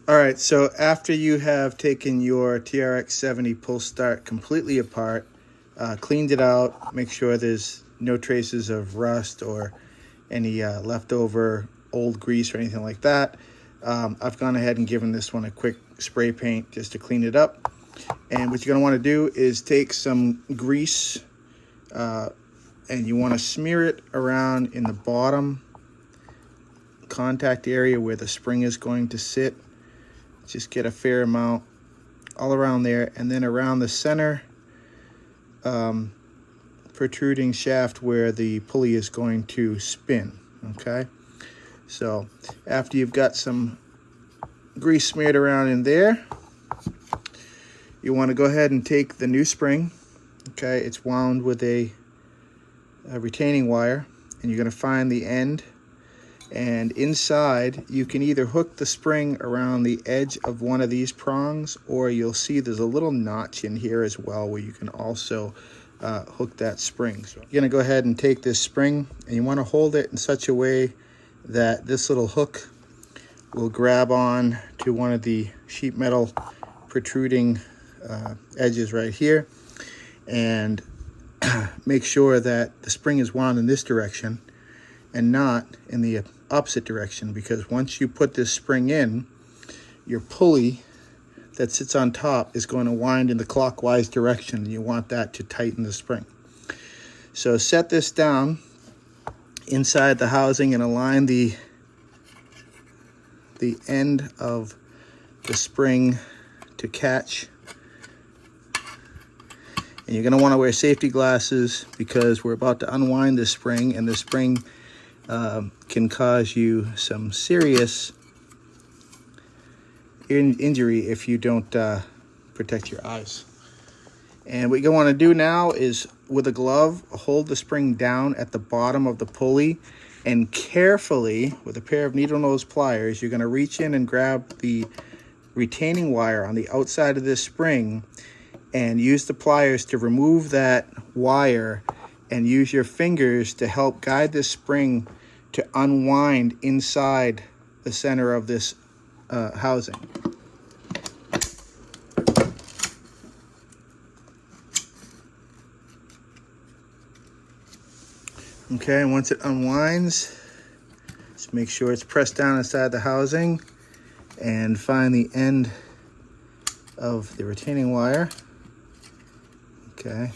All right, so after you have taken your TRX70 Pullstart completely apart, cleaned it out, make sure there's no traces of rust or any leftover old grease or anything like that, I've gone ahead and given this one a quick spray paint just to clean it up. And what you're going to want to do is take some grease and you want to smear it around in the bottom contact area where the spring is going to sit. Just get a fair amount all around there, and then around the center protruding shaft where the pulley is going to spin. Okay, so after you've got some grease smeared around in there, you want to go ahead and take the new spring. Okay, it's wound with a retaining wire, and you're going to find the end, and inside you can either hook the spring around the edge of one of these prongs, or you'll see there's a little notch in here as well where you can also hook that spring. So you're going to go ahead and take this spring, and you want to hold it in such a way that this little hook will grab on to one of the sheet metal protruding edges right here, and make sure that the spring is wound in this direction and not in the opposite direction, because once you put this spring in, your pulley that sits on top is going to wind in the clockwise direction, and you want that to tighten the spring. So set this down inside the housing and align the end of the spring to catch. And you're going to want to wear safety glasses because we're about to unwind this spring, and the spring can cause you some serious injury if you don't protect your eyes. And what you want to do now is, with a glove, hold the spring down at the bottom of the pulley, and carefully, with a pair of needle nose pliers, you're going to reach in and grab the retaining wire on the outside of this spring and use the pliers to remove that wire, and use your fingers to help guide this spring to unwind inside the center of this housing. Okay, and once it unwinds, just make sure it's pressed down inside the housing, and find the end of the retaining wire. Okay,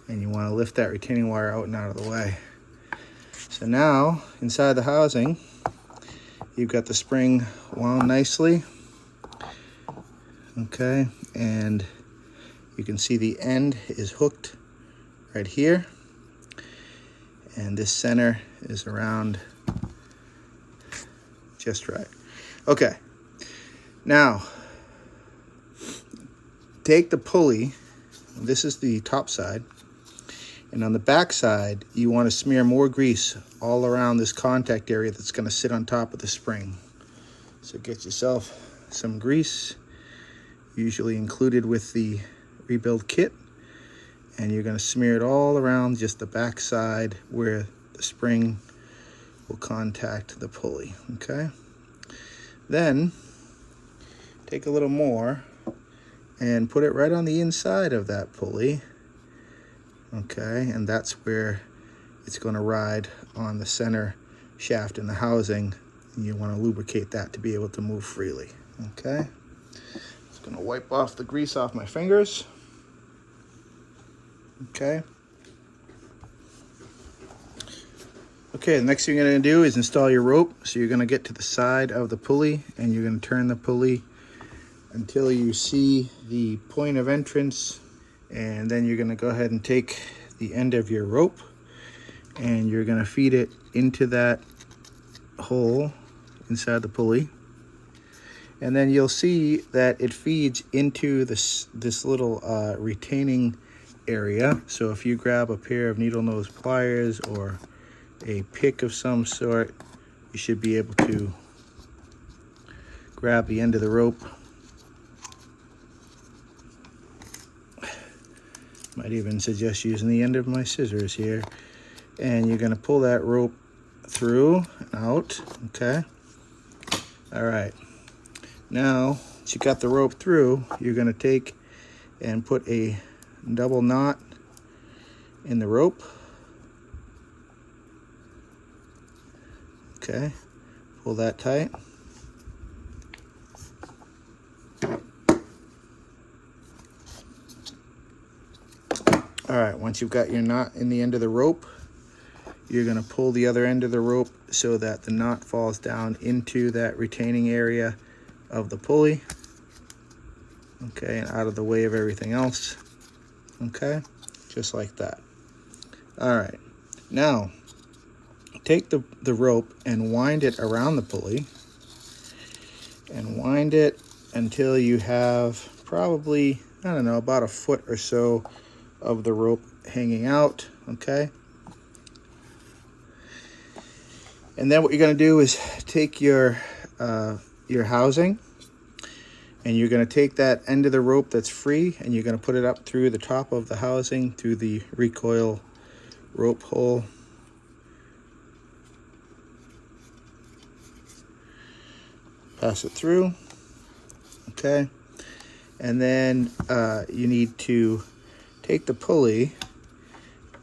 and you want to lift that retaining wire out and out of the way. So now, inside the housing, you've got the spring wound nicely. Okay, and you can see the end is hooked right here, and this center is around just right. Okay, now take the pulley. This is the top side, and on the back side you want to smear more grease all around this contact area that's going to sit on top of the spring. So get yourself some grease, usually included with the rebuild kit, and you're going to smear it all around just the back side where the spring will contact the pulley. Okay, then take a little more and put it right on the inside of that pulley. Okay, and that's where it's going to ride on the center shaft in the housing, and you want to lubricate that to be able to move freely. Okay, just going to wipe off the grease off my fingers. Okay, the next thing you're going to do is install your rope. So you're going to get to the side of the pulley, and you're going to turn the pulley until you see the point of entrance, and then you're going to go ahead and take the end of your rope, and you're going to feed it into that hole inside the pulley, and then you'll see that it feeds into this little retaining area. So if you grab a pair of needle nose pliers or a pick of some sort, you should be able to grab the end of the rope. Might even suggest using the end of my scissors here, and you're going to pull that rope through and out. Okay, all right, Now, once you got the rope through, you're going to take and put a double knot in the rope. Okay, pull that tight. All right, once you've got your knot in the end of the rope, you're going to pull the other end of the rope so that the knot falls down into that retaining area of the pulley. Okay, and out of the way of everything else. Okay, just like that. All right, now take the rope and wind it around the pulley, and wind it until you have probably, I don't know, about a foot or so of the rope hanging out. Okay, and then what you're going to do is take your housing, and you're going to take that end of the rope that's free, and you're going to put it up through the top of the housing, through the recoil rope hole. Pass it through. Okay, and then you need to take the pulley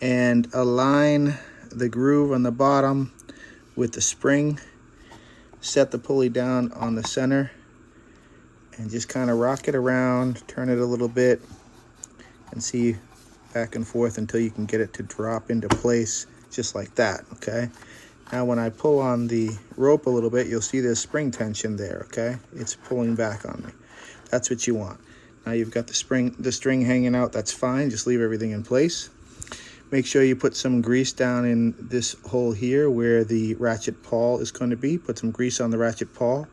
and align the groove on the bottom with the spring. Set the pulley down on the center and just kind of rock it around, turn it a little bit, and see back and forth until you can get it to drop into place, just like that. Okay, now when I pull on the rope a little bit, you'll see there's spring tension there. Okay, it's pulling back on me. That's what you want. Now you've got the string hanging out. That's fine, just leave everything in place. Make sure you put some grease down in this hole here where the ratchet pawl is going to be. Put some grease on the ratchet pawl.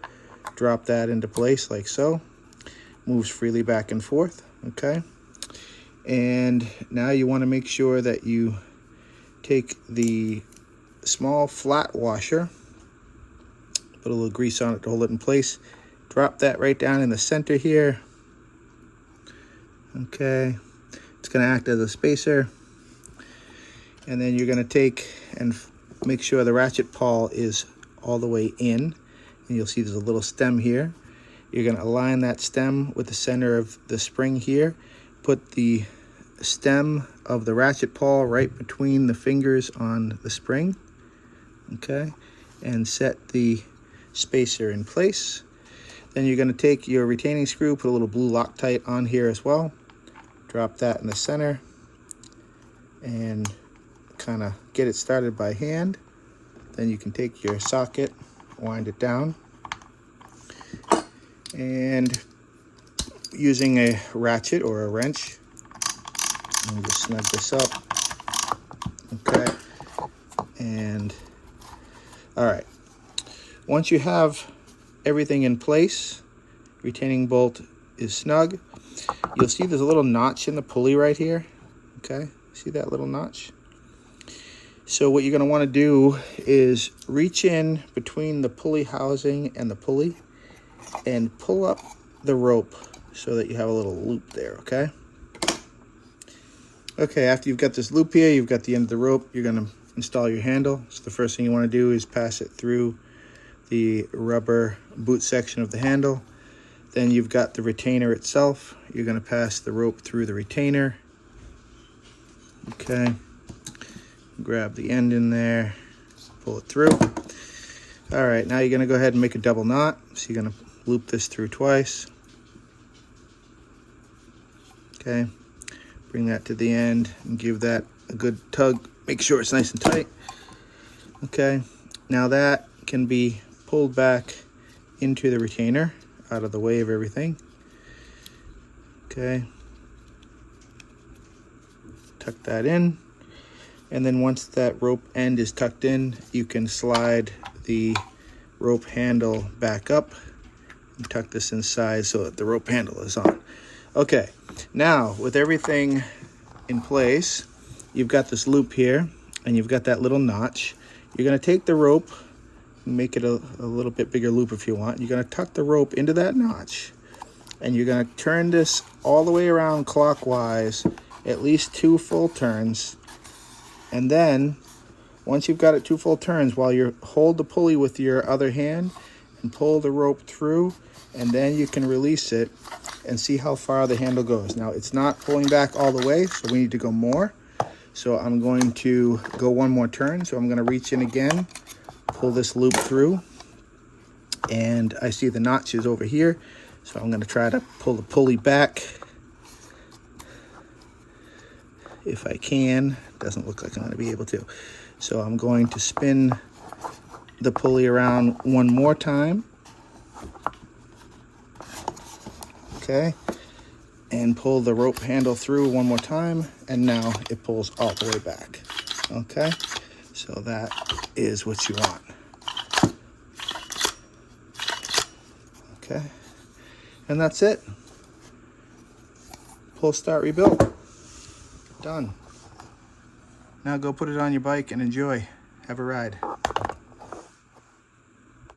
Drop that into place like so. Moves freely back and forth. Okay, and now you want to make sure that you take the small flat washer, put a little grease on it to hold it in place. Drop that right down in the center here. Okay, it's going to act as a spacer. And then you're going to take and make sure the ratchet pawl is all the way in. And you'll see there's a little stem here. You're going to align that stem with the center of the spring here. Put the stem of the ratchet pawl right between the fingers on the spring. Okay, and set the spacer in place. Then you're going to take your retaining screw, put a little blue Loctite on here as well. Drop that in the center and kind of get it started by hand. Then you can take your socket, wind it down, and using a ratchet or a wrench, let me just snug this up. Okay, and all right, once you have everything in place, retaining bolt is snug, you'll see there's a little notch in the pulley right here. Okay, see that little notch? So what you're going to want to do is reach in between the pulley housing and the pulley and pull up the rope so that you have a little loop there. Okay, okay, after you've got this loop here, you've got the end of the rope, you're going to install your handle. So the first thing you want to do is pass it through the rubber boot section of the handle. Then you've got the retainer itself. You're going to pass the rope through the retainer. Okay, grab the end in there, pull it through. All right, now you're going to go ahead and make a double knot. So you're going to loop this through twice. Okay, bring that to the end and give that a good tug. Make sure it's nice and tight. Okay, now that can be pulled back into the retainer, out of the way of everything. Okay, tuck that in, and then once that rope end is tucked in, you can slide the rope handle back up and tuck this inside so that the rope handle is on. Okay, now with everything in place, you've got this loop here and you've got that little notch. You're going to take the rope, make it a little bit bigger loop if you want. You're going to tuck the rope into that notch, and you're going to turn this all the way around clockwise, at least 2 full turns. And then once you've got it 2 full turns, while you hold the pulley with your other hand and pull the rope through, and then you can release it and see how far the handle goes. Now it's not pulling back all the way, so we need to go more. So I'm going to go one more turn. So I'm going to reach in again, pull this loop through, and I see the notch is over here. So I'm going to try to pull the pulley back if I can. Doesn't look like I'm going to be able to. So I'm going to spin the pulley around one more time. Okay. And pull the rope handle through one more time, and now it pulls all the way back. Okay, so that is what you want. Okay, and that's it. Pullstart rebuilt. Done. Now go put it on your bike and enjoy. Have a ride.